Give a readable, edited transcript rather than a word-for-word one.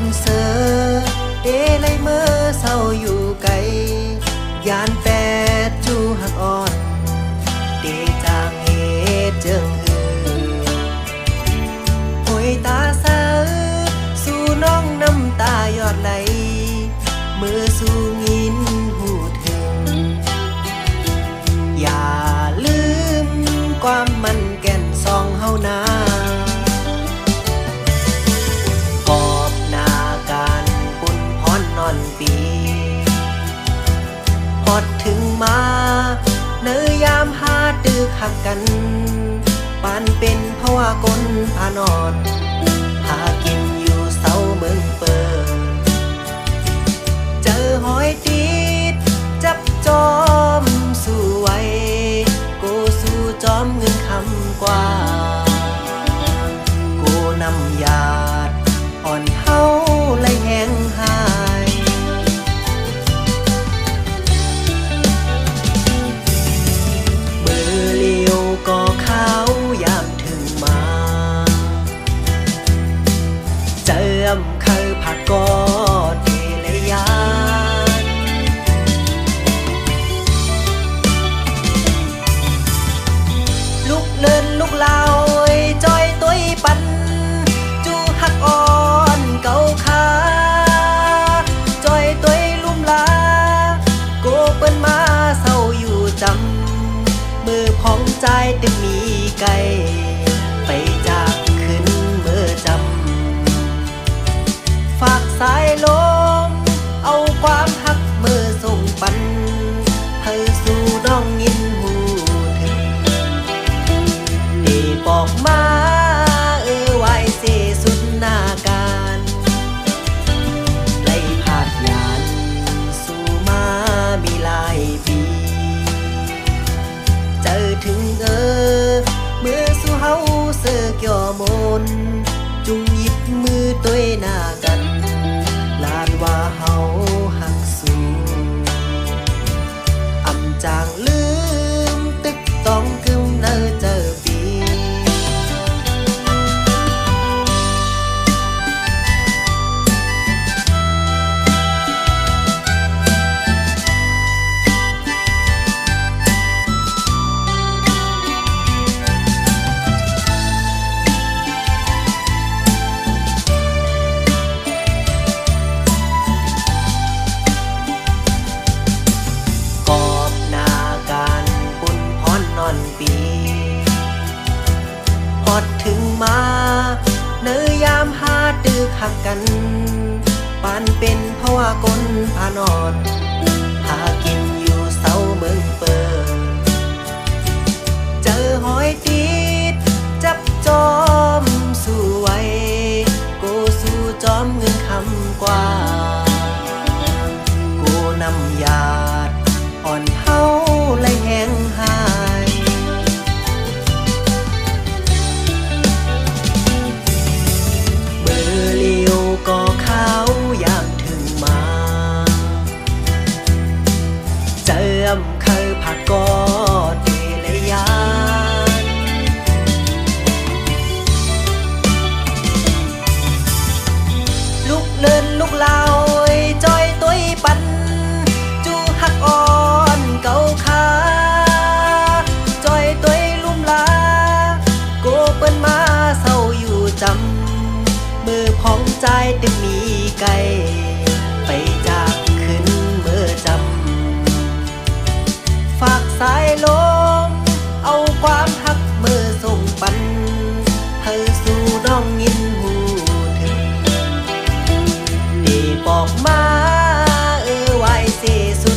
นเสือเดลัยเมื่อเศร้าอยู่ไกลยานแปดจูหักอ่อนเดจางเหตุเจิงหือหวยตาเสือสู่น้องน้ำตายอดไหลมือสู่งินหูถึงอย่าลืมความมันแก่นซองเฮานาฮอดถึงมาเนื้อยามหาตึกหักกันปานเป็นเพราะว่ากลพานอนหากินอยู่เสาเมืองเปิดเจอหอยติดจับจอมสู้ไว้กูสู้จอมเงินคำกว่ากูนำยาดอ่อนเฮาเลยแห้งหายก็เขายามถึงมาเจิมเคยผักก็เทเลยยานลูกเลินลูกลาวจอยตัวปันจูหักอ่อนเก่าขาจอยตัวลุ่มลาโกเปิ้นมาเศร้าอยู่จำมือของใจตึกมีไกลไปจากขึ้นเมื่อจำฝากสายลมเอาความหักเมื่อส่งปันให้สู่น้องยินหูถึงได้บอกมาไว้เสสุดหน้าการไล่ผาดยานสู่มามีหลายปีเจอถึงเมื่อสู่เฮาเสือกย่อมนจุงหยิบมือตัวหน้ากันลานว่าเฮาหักสู้อำจางลืมตึกต้องกึมเนอเจอปีฮอดถึงมาเนื้อยามหาตึกหักกันปานเป็นเพราะว่ากลพานอนหากินอยู่เสาเมืองเปิดเจอหอยติดจับจอมสู้ไว้กูสู้จอมเงินคำกว่ากูนำยาดอ่อนเฮาเลยแห้งหายก็เขายามถึงมาเจิมเคยผักก็เทเลยยานลูกเลินลูกลาวจอยตัวปันจูหักอ่อนเก่าขาจอยตัวลุ่มลาโกเปิ้นมาเศร้าอยู่จำมือของใจตึกมีไกลไปจากขึ้นเมื่อจำฝากสายลมเอาความหักเมื่อส่งปันให้สู่น้องยินหูถึงได้บอกมาไว้เสสุด